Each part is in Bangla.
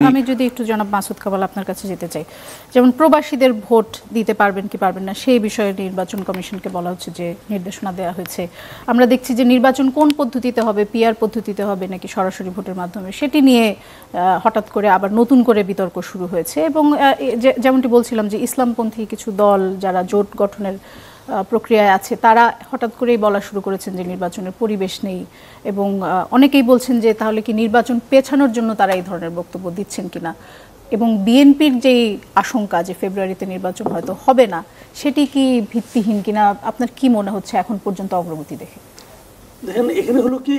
আমি যদি একটু জনাব মাসুদ কামাল আপনার কাছে যেতে চাই, যেমন প্রবাসীদের ভোট দিতে পারবেন কি পারবেন না সেই বিষয়ে নির্বাচন কমিশনকে বলা হচ্ছে যে নির্দেশনা দেওয়া হয়েছে। আমরা দেখছি যে নির্বাচন কোন পদ্ধতিতে হবে, পিআর পদ্ধতিতে হবে নাকি সরাসরি ভোটের মাধ্যমে, সেটি নিয়ে হঠাৎ করে আবার নতুন করে বিতর্ক শুরু হয়েছে। এবং যেমনটি বলছিলাম যে ইসলামপন্থী কিছু দল যারা জোট গঠনের প্রক্রিয়ায় আছে তারা হঠাৎ করেই বলা শুরু করেছেন যে নির্বাচনের পরিবেশ নেই, এবং অনেকেই বলছেন যে তাহলে কি নির্বাচন পেছানোর জন্য তারা এই ধরনের বক্তব্য দিচ্ছেন কিনা, এবং বিএনপির যেই আশঙ্কা যে ফেব্রুয়ারিতে নির্বাচন হয়তো হবে না সেটি কি ভিত্তিহীন কিনা, আপনার কি মনে হচ্ছে এখন পর্যন্ত অগ্রগতি দেখে? দেখেন, এখানে হলো কি,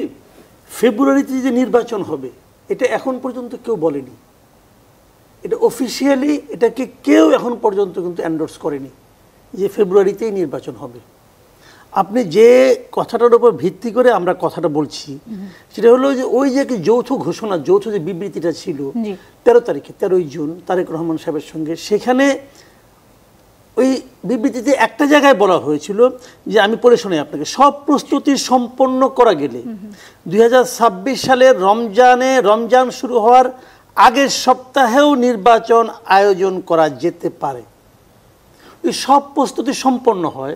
ফেব্রুয়ারিতে যে নির্বাচন হবে এটা এখন পর্যন্ত কেউ বলেনি, এটা অফিসিয়ালি এটাকে কেউ এখন পর্যন্ত কিন্তু এন্ডোর্স করেনি যে ফেব্রুয়ারিতেই নির্বাচন হবে। আপনি যে কথাটার উপর ভিত্তি করে আমরা কথাটা বলছি সেটা হলো যে ওই যে যৌথ ঘোষণা, যৌথ যে বিবৃতিটা ছিল 13 তারিখে, 13ই জুন তারেক রহমান সাহেবের সঙ্গে, সেখানে ওই বিবৃতিতে একটা জায়গায় বলা হয়েছিল যে, আমি পড়ে শোনাই আপনাকে, সব প্রস্তুতি সম্পন্ন করা গেলে 2026 সালের রমজান শুরু হওয়ার আগের সপ্তাহেও নির্বাচন আয়োজন করা যেতে পারে। এই সব প্রস্তুতি সম্পন্ন হয়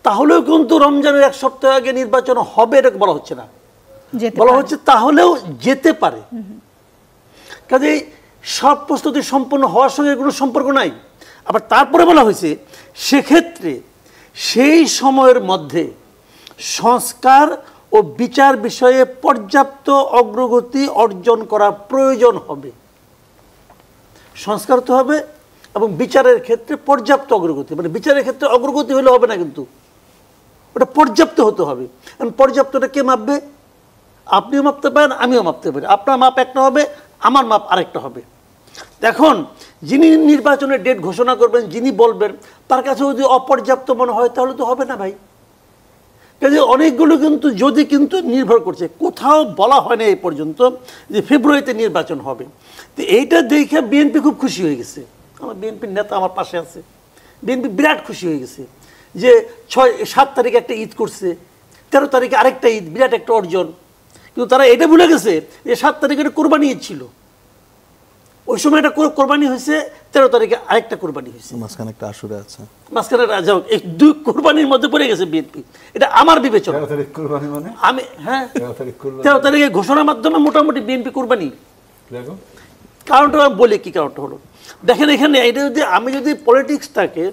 তাহলেও কিন্তু রমজানের এক সপ্তাহ আগে নির্বাচন হবে এটা বলা হচ্ছে না, বলা হচ্ছে তাহলেও যেতে পারে। কাজে সব প্রস্তুতি সম্পন্ন হওয়ার সঙ্গে কোনো সম্পর্ক নাই। আবার তারপরে বলা হয়েছে সেক্ষেত্রে সেই সময়ের মধ্যে সংস্কার ও বিচার বিষয়ে পর্যাপ্ত অগ্রগতি অর্জন করা প্রয়োজন হবে। সংস্কার তো হবে এবং বিচারের ক্ষেত্রে পর্যাপ্ত অগ্রগতি, মানে বিচারের ক্ষেত্রে অগ্রগতি হলে হবে না, কিন্তু ওটা পর্যাপ্ত হতে হবে। কারণ পর্যাপ্তটা কে মাপবে? আপনিও মাপতে পারেন, আমিও মাপতে পারি। আপনার মাপ একটা হবে, আমার মাপ আরেকটা হবে। এখন যিনি নির্বাচনের ডেট ঘোষণা করবেন, যিনি বলবেন, তার কাছে যদি অপর্যাপ্ত মনে হয় তাহলে তো হবে না ভাই। কাজে অনেকগুলো কিন্তু নির্ভর করছে, কোথাও বলা হয় না এই পর্যন্ত যে ফেব্রুয়ারিতে নির্বাচন হবে। তো এইটা দেখে বিএনপি খুব খুশি হয়ে গেছে। আমার বিএনপির নেতা আমার পাশে আছে, বিএনপি বিরাট খুশি হয়ে গেছে যে 7 তারিখে একটা ঈদ করছে, 13 তারিখে আরেকটা ঈদ, বিরাট একটা অর্জন। কিন্তু তারা এটা ভুলে গেছে যে 7 তারিখে একটা কোরবানি ঈদ ছিল, ওই সময় একটা কোরবানি হয়েছে, 13 তারিখে আরেকটা কোরবানি হয়েছে, মাঝখানে একটা আসরে আছে, মাঝখানে এই দুই কোরবানির মধ্যে পড়ে গেছে বিএনপি। এটা আমার বিবেচনা। আমি 13 তারিখে ঘোষণার মাধ্যমে মোটামুটি বিএনপি কোরবানি। কারণটা আমি বলি কি কারণটা হলো, দেখেন এখানে এটা যদি আমি যদি পলিটিক্সটাকে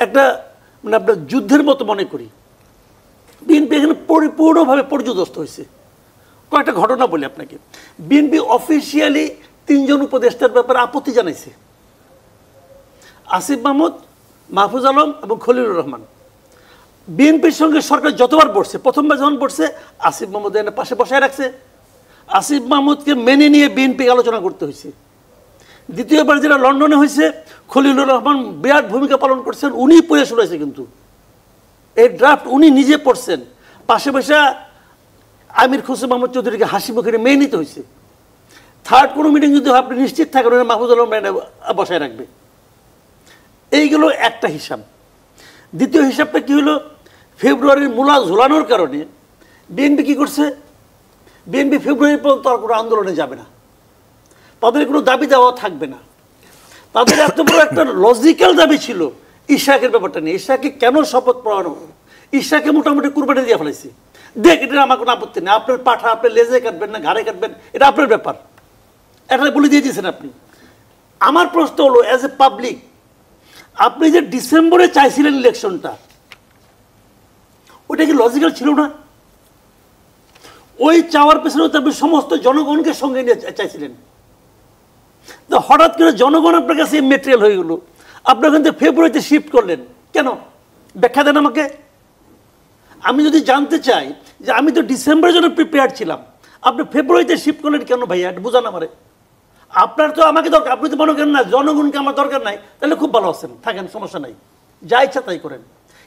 একটা মানে আপনার যুদ্ধের মতো মনে করি, বিএনপি এখানে পরিপূর্ণভাবে পর্যদস্ত হয়েছে। কয়েকটা ঘটনা বলি আপনাকে। বিএনপি অফিসিয়ালি 3 জন উপদেষ্টার ব্যাপারে আপত্তি জানাইছে, আসিফ মাহমুদ, মাহফুজ আলম এবং খলিলুর রহমান। বিএনপির সঙ্গে সরকার যতবার বসছে, প্রথমবার যখন বসছে আসিফ মাহমুদ এনে পাশে বসায় রাখছে, আসিফ মাহমুদকে মেনে নিয়ে বিএনপি আলোচনা করতে হয়েছে। দ্বিতীয়বার যেটা লন্ডনে হয়েছে, খলিলুর রহমান বিরাট ভূমিকা পালন করছেন, উনি পড়ে শুনেছে, কিন্তু এই ড্রাফট উনি নিজে পড়ছেন, পাশে বসে আমির খুসরো মাহমুদ চৌধুরীকে হাসি মুখে মেনে নিতে হয়েছে। থার্ড কোনো মিটিং যদি আপনি নিশ্চিত থাকেন মাহফুজ আলম বসায় রাখবে। এইগুলো একটা হিসাব। দ্বিতীয় হিসাবটা কি হলো, ফেব্রুয়ারির মূলা ঝোলানোর কারণে বিএনপি কি করছে, বিএনপি ফেব্রুয়ারি পর্যন্ত আর কোনো আন্দোলনে যাবে না, তাদের কোনো দাবি দেওয়া থাকবে না। তাদের এত বড় একটা লজিক্যাল দাবি ছিল ইশাকের ব্যাপারটা নিয়ে, ইশাকে কেন শপথ পড়ানো, ইশাকে মোটামুটি কুরবানি দিয়ে ফেলেছি, দেখ এটা আমার কোনো আপত্তি নেই, আপনার পাঠা আপনি লেজে কাটবেন না ঘাড়ে কাটবেন এটা আপনার ব্যাপার, এটা বলে দিয়ে দিয়েছেন আপনি। আমার প্রশ্ন হলো, অ্যাজ এ পাবলিক, আপনি যে ডিসেম্বরে চাইছিলেন ইলেকশনটা, ওটা কি লজিক্যাল ছিল না? ওই চাওয়ার পেছনে তো আপনি সমস্ত জনগণকে সঙ্গে নিয়ে চাইছিলেন। তো হঠাৎ করে জনগণ আপনার কাছে মেটেরিয়াল হয়ে গেল, আপনার কিন্তু ফেব্রুয়ারিতে শিফট করলেন কেন? ব্যাখ্যা দেন আমাকে। আমি যদি জানতে চাই যে আমি তো ডিসেম্বরের জন্য প্রিপেয়ার ছিলাম, আপনি ফেব্রুয়ারিতে শিফট করলেন কেন ভাইয়া, এটা বোঝান আমারে। আপনার তো আমাকে দরকার, আপনি তো মনে করেন না জনগণকে আমার দরকার নাই, তাহলে খুব ভালো আছেন, থাকেন, সমস্যা নাই, যা ইচ্ছা তাই করেন।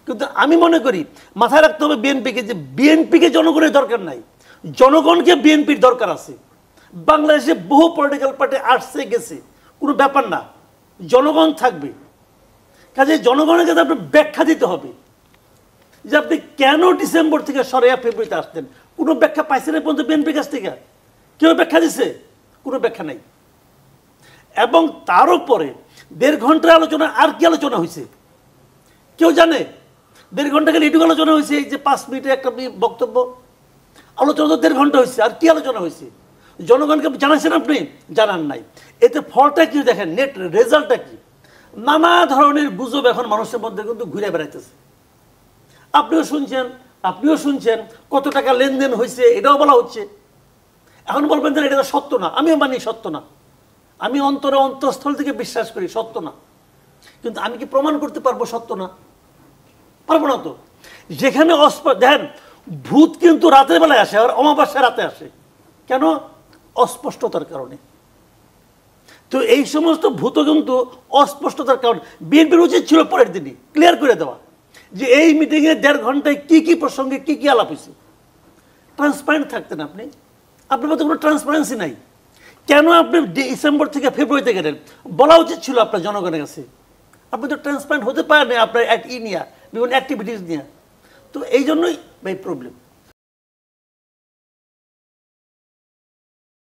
কিন্তু আমি মনে করি মাথায় রাখতে হবে বিএনপিকে, যে বিএনপিকে জনগণের দরকার নাই, জনগণকে বিএনপির দরকার আছে। বাংলাদেশে বহু পলিটিক্যাল পার্টি আসছে গেছে, কোনো ব্যাপার না, জনগণ থাকবে। কাজে জনগণের কাছে আপনি ব্যাখ্যা দিতে হবে যে আপনি কেন ডিসেম্বর থেকে সরাইয়া ফেব্রুয়ারিতে আসতেন। কোনো ব্যাখ্যা পাইছেন পর্যন্ত বিএনপির কাছ থেকে? কেউ ব্যাখ্যা দিছে? কোনো ব্যাখ্যা নাই। এবং তার উপরে 1.5 ঘন্টার আলোচনা আর কি আলোচনা হয়েছে কেউ জানে? 1.5 ঘন্টা গেলে এটুকু আলোচনা হয়েছে, এই যে 5 মিনিটে একটা বক্তব্য, আলোচনা তো 1.5 ঘন্টা হয়েছে, আর কি আলোচনা হয়েছে? জনগণকে জানাচ্ছেন আপনি? জানান নাই। এতে ফলটা কি দেখেন, নেট রেজাল্টটা কি? নানা ধরনের গুজব এখন মানুষের মধ্যে কিন্তু ঘুরে বেড়াইতেছে। আপনিও শুনছেন কত টাকা লেনদেন হয়েছে, এটাও বলা হচ্ছে। এখন বলবেন যে এটা সত্য না, আমিও মানি সত্য না, আমি অন্তঃস্থল থেকে বিশ্বাস করি সত্য না, কিন্তু আমি কি প্রমাণ করতে পারবো সত্য না? পারবো না তো। যেখানে দেখেন, ভূত কিন্তু রাতের বেলায় আসে, আর অমাবস্যা রাতে আসে। কেন? অস্পষ্টতার কারণে। তো এই সমস্ত ভূত কিন্তু অস্পষ্টতার কারণে। বিএনপির উচিত ছিল পরের দিনই ক্লিয়ার করে দেওয়া যে এই মিটিংয়ে 1.5 ঘন্টায় কি কি প্রসঙ্গে কি কি আলাপ হয়েছে। ট্রান্সপারেন্ট থাকতেন আপনি, আপনার মধ্যে কোনো ট্রান্সপারেন্সি নাই। কেন আপনি ডিসেম্বর থেকে ফেব্রুয়ারিতে গেলেন? বলা উচিত ছিল আপনার জনগণের কাছে। আপনি তো ট্রান্সপারেন্ট হতে পারেন আপনার বিভিন্ন অ্যাক্টিভিটিস নিয়ে। তো এই জন্যই ভাই প্রবলেম।